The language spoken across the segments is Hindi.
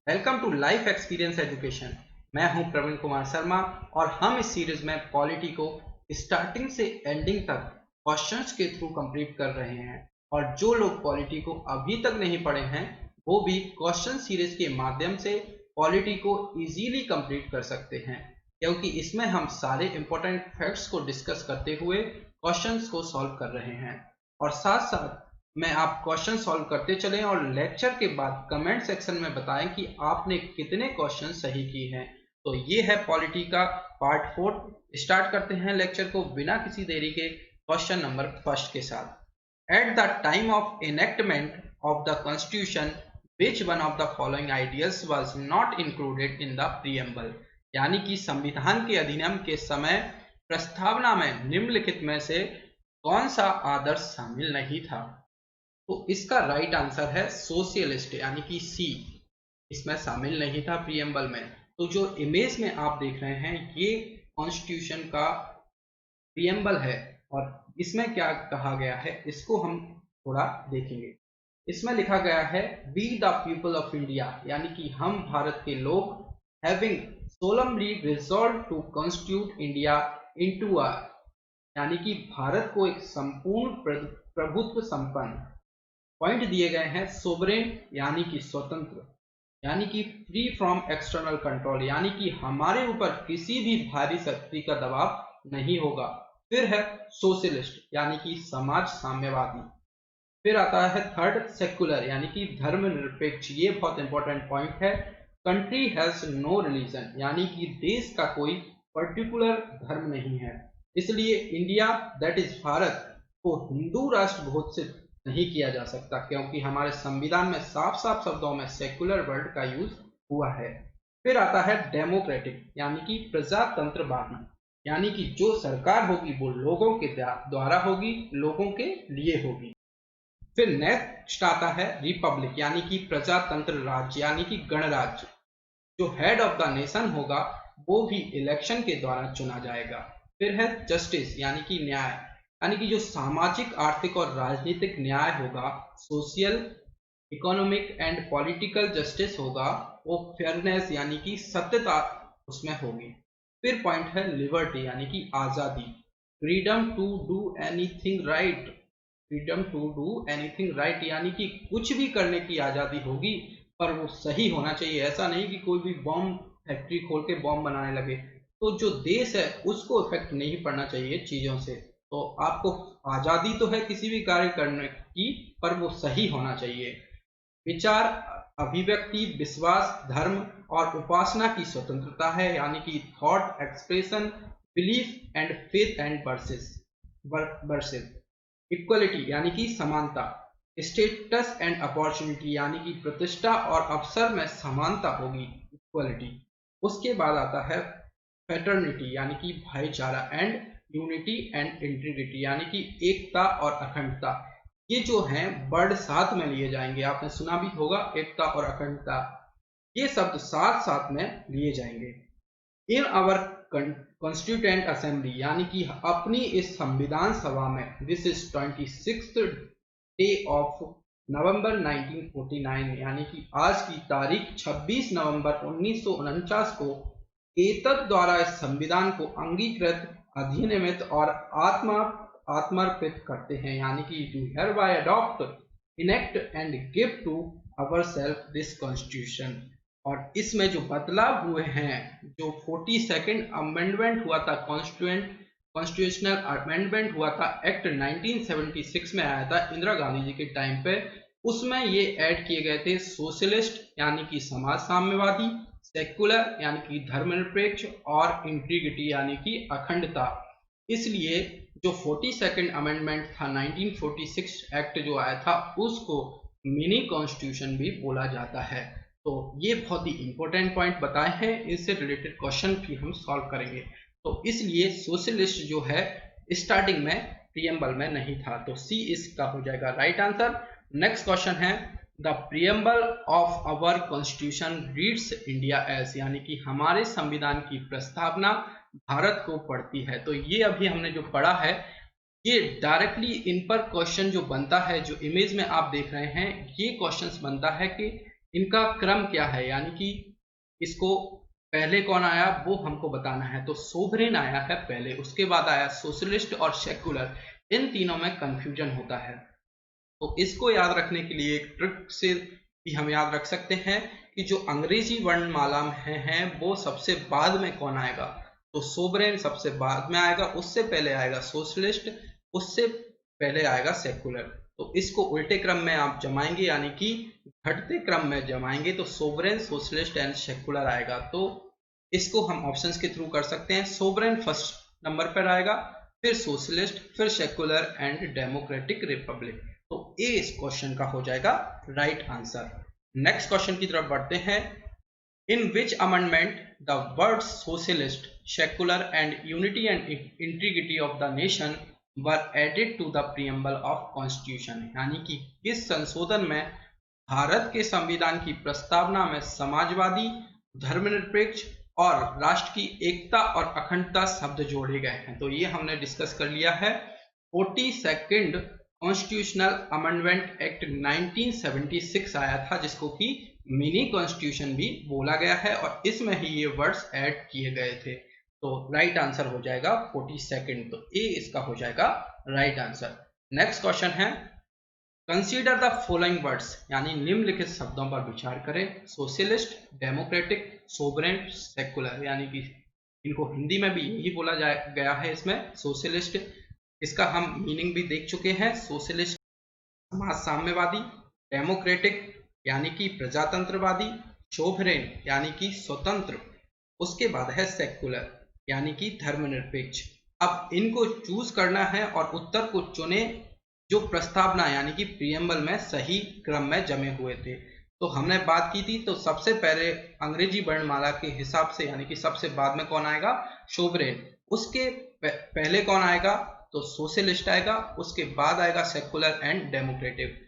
Welcome to life experience education. मैं हूं प्रवीण कुमार शर्मा और हम इस सीरीज में पॉलिटी को स्टार्टिंग से एंडिंग तक क्वेश्चंस के थ्रू कंप्लीट कर रहे हैं। और जो लोग पॉलिटी को अभी तक नहीं पढ़े हैं वो भी क्वेश्चन सीरीज के माध्यम से पॉलिटी को इजीली कंप्लीट कर सकते हैं, क्योंकि इसमें हम सारे इंपॉर्टेंट फैक्ट्स को डिस्कस करते हुए क्वेश्चंस को सॉल्व कर रहे हैं। और साथ साथ मैं आप क्वेश्चन सॉल्व करते चलें और लेक्चर के बाद कमेंट सेक्शन में बताएं कि आपने कितने क्वेश्चन सही किए हैं। तो ये है पॉलिटी का पार्ट 4। स्टार्ट करते हैं लेक्चर को बिना किसी देरी के क्वेश्चन नंबर फर्स्ट के साथ। At the time of enactment of the constitution which one of the following ideals was not included in the preamble, यानी कि संविधान के अधिनियम के समय प्रस्तावना में निम्नलिखित में से कौन सा आदर्श शामिल नहीं था। तो इसका राइट आंसर है सोशलिस्ट, यानी कि सी, इसमें शामिल नहीं था प्रीएम्बल में। तो जो इमेज में आप देख रहे हैं ये कॉन्स्टिट्यूशन का प्रीएम्बल है और इसमें क्या कहा गया है इसको हम थोड़ा देखेंगे। इसमें लिखा गया है we the people of India, यानी कि हम भारत के लोग having solemnly resolved to constitute India into a, यानी कि भारत को एक संपूर्ण प्रभुत्व संपन्न, पॉइंट दिए गए हैं सोवरेन यानी कि स्वतंत्र, यानी कि फ्री फ्रॉम एक्सटर्नल कंट्रोल, यानी कि हमारे ऊपर किसी भी भारी शक्ति का दबाव नहीं होगा। फिर है सोशलिस्ट, यानी कि समाज साम्यवादी। फिर आता है थर्ड सेक्युलर, यानी कि धर्मनिरपेक्ष। ये बहुत इंपॉर्टेंट पॉइंट है। कंट्री हैज नो रिलीजन, यानी कि देश का कोई पर्टिकुलर धर्म नहीं है, इसलिए इंडिया दैट इज भारत को हिंदू राष्ट्र घोषित नहीं किया जा सकता, क्योंकि हमारे संविधान में साफ साफ शब्दों में सेक्युलर वर्ड का यूज हुआ है। फिर आता है डेमोक्रेटिक, यानी कि प्रजातंत्रवादी, यानी कि जो सरकार होगी वो लोगों के द्वारा होगी, लोगों के लिए होगी। फिर नेक्स्ट आता है रिपब्लिक, यानी कि प्रजातंत्र राज्य, यानी कि गणराज्य। जो हेड ऑफ द नेशन होगा वो भी इलेक्शन के द्वारा चुना जाएगा। फिर है जस्टिस, यानी कि न्याय, यानी कि जो सामाजिक, आर्थिक और राजनीतिक न्याय होगा, social, economic and political justice होगा, वो फेयरनेस यानी कि सत्यता उसमें होगी। फिर पॉइंट है लिबर्टी, यानी कि आजादी, freedom to do anything right, freedom to do anything right, यानी कि कुछ भी करने की आजादी होगी पर वो सही होना चाहिए। ऐसा नहीं कि कोई भी बॉम्ब फैक्ट्री खोल के बॉम्ब बनाने लगे, तो जो देश है उसको इफेक्ट नहीं पड़ना चाहिए चीजों से। तो आपको आजादी तो है किसी भी कार्य करने की, पर वो सही होना चाहिए। विचार, अभिव्यक्ति, विश्वास, धर्म और उपासना की स्वतंत्रता है, यानी कि thought expression, belief and faith and versus. Equality, यानी कि समानता, स्टेटस एंड अपॉर्चुनिटी, यानी कि प्रतिष्ठा और अवसर में समानता होगी, इक्वलिटी। उसके बाद आता है फ्रेटर्निटी, यानी कि भाईचारा, एंड यूनिटी एंड इंटीग्रिटी, यानी कि एकता और अखंडता। ये जो हैं वर्ड साथ में लिए जाएंगे, आपने सुना भी होगा एकता और अखंडता, ये शब्द साथ साथ में लिए जाएंगे। इन आवर कॉन्स्टिट्यूएंट असेंबली, यानी कि अपनी इस संविधान सभा में, this is 26th day of November 1949, यानी कि आज की तारीख 26 नवंबर 1949 को एतद द्वारा इस संविधान को अंगीकृत, अधिनियमित और आत्मर्पित करते हैं, यानी कि to hereby adopt, enact and give to ourselves this constitution। और इसमें जो बदलाव हुए हैं, जो 42nd अमेंडमेंट हुआ था, कॉन्स्टिट्यूशनल अमेंडमेंट हुआ था, एक्ट 1976 में आया था इंदिरा गांधी जी के टाइम पे, उसमें ये ऐड किए गए थे सोशलिस्ट, यानी कि समाज साम्यवादी, सेक्युलर यानी कि धर्मनिरपेक्ष, और इंटीग्रिटी यानी कि अखंडता। इसलिए जो 42nd अमेंडमेंट था, 1946 एक्ट जो आया था, उसको मिनी कॉन्स्टिट्यूशन भी बोला जाता है। तो ये बहुत ही इंपॉर्टेंट पॉइंट बताए हैं, इससे रिलेटेड क्वेश्चन भी हम सॉल्व करेंगे। तो इसलिए सोशलिस्ट जो है स्टार्टिंग में प्रीएम्बल में नहीं था, तो सी इसका हो जाएगा राइट आंसर। नेक्स्ट क्वेश्चन है the preamble of our constitution reads India as, यानी कि हमारे संविधान की प्रस्तावना भारत को पढ़ती है। तो ये अभी हमने जो पढ़ा है, ये डायरेक्टली इन पर क्वेश्चन जो बनता है, जो इमेज में आप देख रहे हैं, ये क्वेश्चंस बनता है कि इनका क्रम क्या है, यानी कि इसको पहले कौन आया वो हमको बताना है। तो सोवरेन आया है पहले, उसके बाद आया सोशलिस्ट और सेकुलर। इन तीनों में कंफ्यूजन होता है, तो इसको याद रखने के लिए एक ट्रिक से भी हम याद रख सकते हैं कि जो अंग्रेजी वर्णमाला में है वो सबसे बाद में कौन आएगा। तो सोवरेन सबसे बाद में आएगा, उससे पहले आएगा सोशलिस्ट, उससे पहले आएगा सेकुलर। तो इसको उल्टे क्रम में आप जमाएंगे, यानी कि घटते क्रम में जमाएंगे, तो सोवरेन, सोशलिस्ट एंड सेकुलर आएगा। तो इसको हम ऑप्शंस के थ्रू कर सकते हैं। सोवरेन फर्स्ट नंबर पर आएगा, फिर सोशलिस्ट, फिर सेकुलर एंड डेमोक्रेटिक रिपब्लिक। तो ए इस क्वेश्चन का हो जाएगा राइट आंसर। नेक्स्ट क्वेश्चन की तरफ बढ़ते हैं। In which amendment the words socialist, secular and unity and integrity of the nation were added to the preamble of constitution, यानी कि किस संशोधन में भारत के संविधान की प्रस्तावना में समाजवादी, धर्मनिरपेक्ष और राष्ट्र की एकता और अखंडता शब्द जोड़े गए हैं। तो ये हमने डिस्कस कर लिया है। 42nd कॉन्स्टिट्यूशनल अमेंडमेंट एक्ट 1976 आया था, जिसको कि मिनी कॉन्स्टिट्यूशन भी बोला गया है, और इसमें ही ये वर्ड्स ऐड किए गए थे। तो राइट आंसर हो जाएगा 42nd, तो ए इसका हो जाएगा राइट आंसर। नेक्स्ट क्वेश्चन है, कंसीडर द फॉलोइंग वर्ड्स, यानी निम्नलिखित शब्दों पर विचार करें। सोशलिस्ट, डेमोक्रेटिक, सोवरेन, सेकुलर, यानी कि इनको हिंदी में भी यही बोला गया है इसमें। सोशलिस्ट, इसका हम मीनिंग भी देख चुके हैं। सोशलिस्ट समाज साम्यवादी, डेमोक्रेटिक यानी कि प्रजातंत्रवादी, सोवरेन यानी कि स्वतंत्र, उसके बाद है सेकुलर यानी कि धर्मनिरपेक्ष। अब इनको चूज करना है और उत्तर को चुने जो प्रस्तावना यानी कि प्रीएम्बल में सही क्रम में जमे हुए थे। तो हमने बात की थी, तो सबसे पहले अंग्रेजी वर्णमाला के हिसाब से यानी कि सबसे बाद में कौन आएगा, सोवरेन। उसके पहले कौन आएगा, तो सोशलिस्ट आएगा। उसके बाद आएगा सेकुलर एंड डेमोक्रेटिक।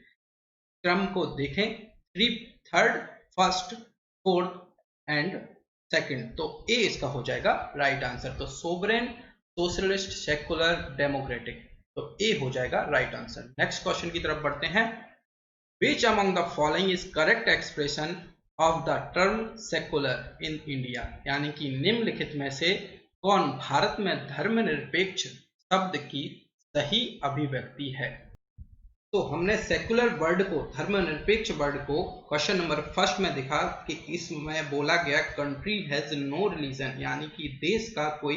क्रम को देखें, third, first, fourth and second. तो ए इसका हो जाएगा राइट आंसर। तो सोवरेन, सोशलिस्ट, सेकुलर, डेमोक्रेटिक, तो ए हो जाएगा राइट आंसर। नेक्स्ट क्वेश्चन की तरफ बढ़ते हैं। Which among the following is correct expression of the term secular in India, यानी कि निम्नलिखित में से कौन भारत में धर्मनिरपेक्ष शब्द की सही अभिव्यक्ति है। तो हमने सेकुलर वर्ड को, धर्मनिरपेक्ष वर्ड को क्वेश्चन नंबर फर्स्ट में दिखा कि इसमें बोला गया कंट्री हैज नो रिलीजन, यानी कि देश का कोई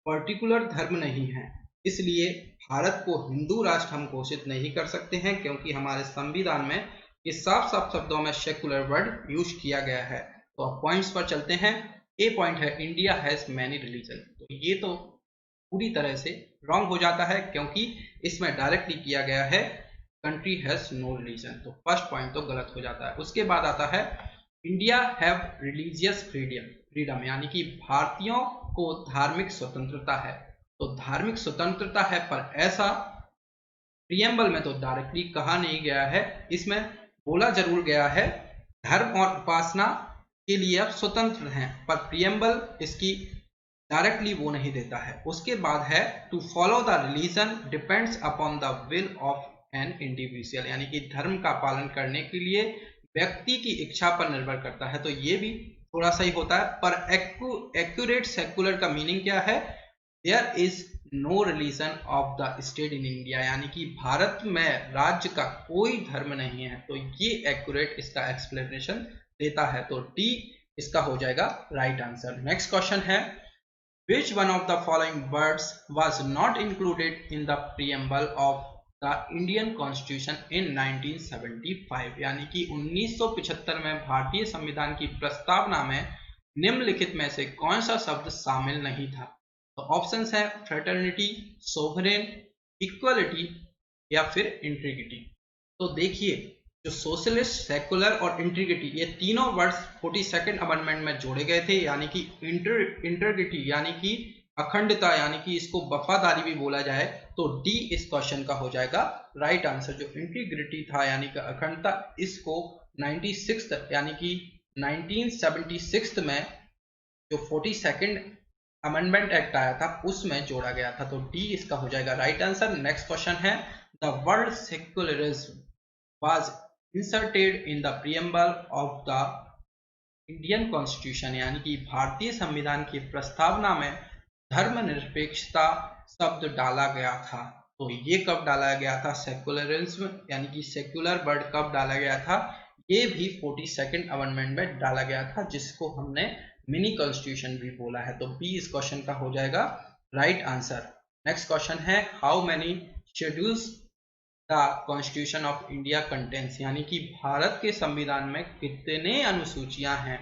पर्टिकुलर धर्म नहीं है, इसलिए भारत को हिंदू राष्ट्र हम घोषित नहीं कर सकते हैं, क्योंकि हमारे संविधान में ये साफ साफ शब्दों में सेकुलर वर्ड यूज किया गया है। तो अब पॉइंट्स पर चलते हैं। ए पॉइंट है इंडिया हैज मैनी रिलीजन, तो ये तो पूरी तरह से रॉन्ग हो जाता है, क्योंकि इसमें डायरेक्टली किया गया है कंट्री हैज नो रिलीजन, तो फर्स्ट पॉइंट तो गलत हो जाता है। उसके बाद आता है इंडिया हैव रिलीजियस फ्रीडम, यानी कि भारतीयों को धार्मिक स्वतंत्रता है। तो धार्मिक स्वतंत्रता है, पर ऐसा प्रीएम्बल में तो डायरेक्टली कहा नहीं गया है। इसमें बोला जरूर गया है धर्म और उपासना के लिए आप स्वतंत्र हैं, पर प्रीएम्बल इसकी डायरेक्टली वो नहीं देता है। उसके बाद है to follow the religion depends upon the will of an individual, यानी कि धर्म का पालन करने के लिए व्यक्ति की इच्छा पर निर्भर करता है। तो ये भी थोड़ा सा ही होता है, पर एक्यूरेट सेकुलर का मीनिंग क्या है, there is no religion of the state in India, यानी कि भारत में राज्य का कोई धर्म नहीं है। तो ये एक्यूरेट इसका एक्सप्लेनेशन देता है। तो डी इसका हो जाएगा राइट आंसर। नेक्स्ट क्वेश्चन है, which one of the following words was not included in the preamble of the Indian Constitution in 1975, यानी कि 1975 में भारतीय संविधान की प्रस्तावना में निम्नलिखित में से कौन सा शब्द शामिल नहीं था। तो ऑप्शंस है फ्रेटर्निटी, सोवरेन, इक्वलिटी या फिर इंटीग्रिटी। तो देखिए, जो सोशलिस्ट, सेकुलर और इंटीग्रिटी, ये तीनों वर्ड्स 42nd अमेंडमेंट में जोड़े गए थे, यानी कि इंटीग्रिटी यानी कि अखंडता, यानी कि इसको वफादारी भी बोला जाए, तो डी इस क्वेश्चन का हो जाएगा राइट आंसर। जो इंटीग्रिटी था यानी कि अखंडता, इसको 96 यानी कि 1976 में जो 42nd अमेंडमेंट एक्ट आया था उसमें जोड़ा गया था। तो डी इसका हो जाएगा राइट आंसर। नेक्स्ट क्वेश्चन है, the word secularism was inserted in the preamble of the Indian constitution, यानी कि भारतीय संविधान की प्रस्तावना में धर्मनिरपेक्षता शब्द डाला गया था। तो ये कब डाला गया था? सेकुलरिज्म यानी कि सेक्युलर वर्ड कब डाला गया था? ये भी 42nd अमेंडमेंट में डाला गया था, जिसको हमने मिनी कॉन्स्टिट्यूशन भी बोला है। तो बी इस क्वेश्चन का हो जाएगा राइट आंसर। नेक्स्ट क्वेश्चन है how many schedules the constitution of India contains, यानी कि भारत के संविधान में कितने अनुसूचियां हैं?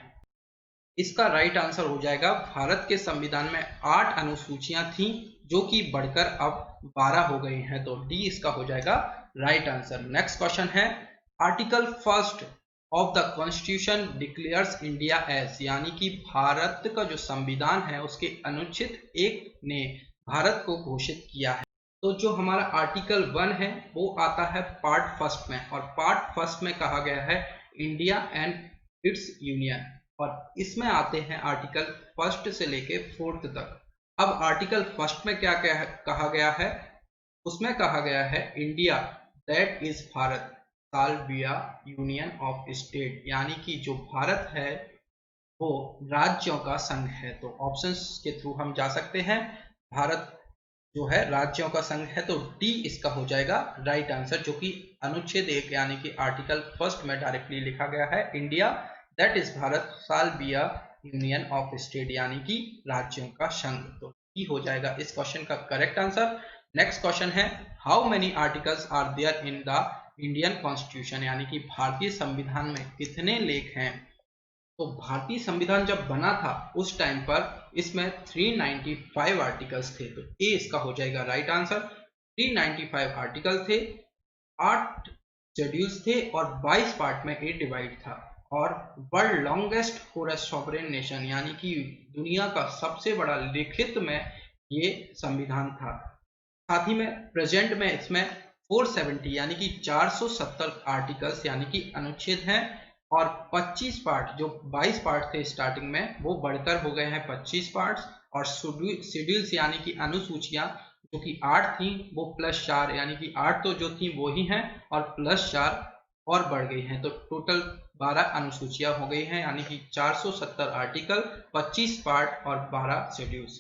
इसका राइट आंसर हो जाएगा भारत के संविधान में 8 अनुसूचियां थी जो कि बढ़कर अब 12 हो गई हैं। तो डी इसका हो जाएगा राइट आंसर। नेक्स्ट क्वेश्चन है article 1 of the constitution declares India as, यानी कि भारत का जो संविधान है उसके अनुच्छेद 1 ने भारत को घोषित किया है। तो जो हमारा आर्टिकल 1 है वो आता है पार्ट फर्स्ट में, और पार्ट फर्स्ट में कहा गया है इंडिया एंड इट्स यूनियन, और इसमें आते हैं आर्टिकल 1 से लेके 4 तक। अब आर्टिकल 1 में क्या कहा गया है? उसमें कहा गया है India that is Bharat shall be a union of state, यानी कि जो भारत है वो राज्यों का संघ है। तो ऑप्शंस के थ्रू हम जा सकते हैं। भारत जो है राज्यों का संघ है, तो डी इसका हो जाएगा राइट आंसर, जो कि अनुच्छेद 1 यानी कि आर्टिकल 1 में डायरेक्टली लिखा गया है India that is Bharat shall be a union of state, यानी कि राज्यों का संघ। तो डी हो जाएगा इस क्वेश्चन का करेक्ट आंसर। नेक्स्ट क्वेश्चन है how many articles are there in the Indian constitution, यानी कि भारतीय संविधान में कितने लेख हैं? तो भारतीय संविधान जब बना था उस टाइम पर इसमें 395 आर्टिकल्स थे। तो ए इसका हो जाएगा राइट आंसर। 395 आर्टिकल थे, 8 शेड्यूल्स थे और 22 पार्ट में ए डिवाइड था। और world longest for a sovereign nation, यानी कि दुनिया का सबसे बड़ा लिखित में ये संविधान था। साथ ही में प्रेजेंट में इसमें 470 यानी कि 470 आर्टिकल्स यानी कि अनुच्छेद हैं, और 25 पार्ट, जो 22 पार्ट थे स्टार्टिंग में वो बढ़कर हो गए हैं 25 पार्ट्स, और शेड्यूल्स यानी कि अनुसूचियां जो कि 8 थी वो +4 यानी कि 8 तो जो थी वो ही हैं और +4 और बढ़ गई हैं। तो टोटल 12 अनुसूचियां हो गई हैं, यानी कि 470 आर्टिकल, 25 पार्ट और 12 शेड्यूल्स।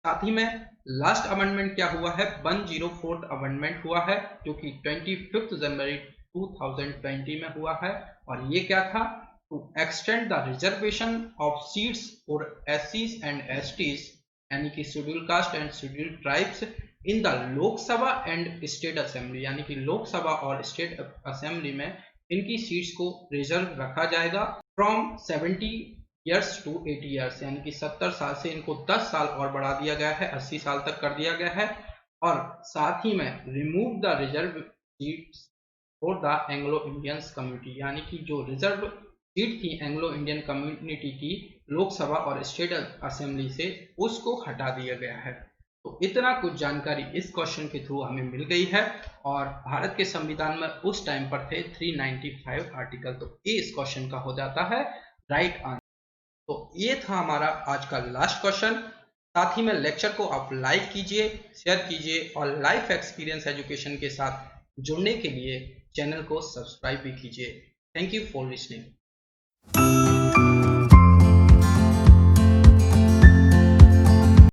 साथ ही में लास्ट अमेंडमेंट क्या हुआ है? 104th अमेंडमेंट हुआ है, जो कि 25 जनवरी 2020 में हुआ है। और ये क्या था? To extend the reservation of seats for SCs and STs, यानी कि schedule caste and schedule tribes in the Lok Sabha and state assembly, यानी कि लोकसभा और स्टेट असेंबली में इनकी सीट्स को रिजर्व रखा जाएगा फ्रॉम 70 ईयर्स टू 80 ईयर्स, यानी कि 70 साल से इनको 10 साल और बढ़ा दिया गया है, 80 साल तक कर दिया गया है। और साथ ही में remove the reserve seats for the Anglo Indians community, यानी कि जो रिजर्व सीट थी एंग्लो इंडियन कम्युनिटी की लोकसभा और स्टेट असेंबली से, उसको हटा दिया गया है। तो इतना कुछ जानकारी इस क्वेश्चन के थ्रू हमें मिल गई है। और भारत के संविधान में उस टाइम पर थे 395 आर्टिकल। तो ए इस क्वेश्चन का हो जाता है राइट आंसर। तो ये था हमारा आज का लास्ट क्वेश्चन। साथ ही में लेक्चर को आप लाइक कीजिए, शेयर कीजिए, और लाइफ एक्सपीरियंस एजुकेशन के साथ जुड़ने के लिए चैनल को सब्सक्राइब भी कीजिए। Thank you for listening.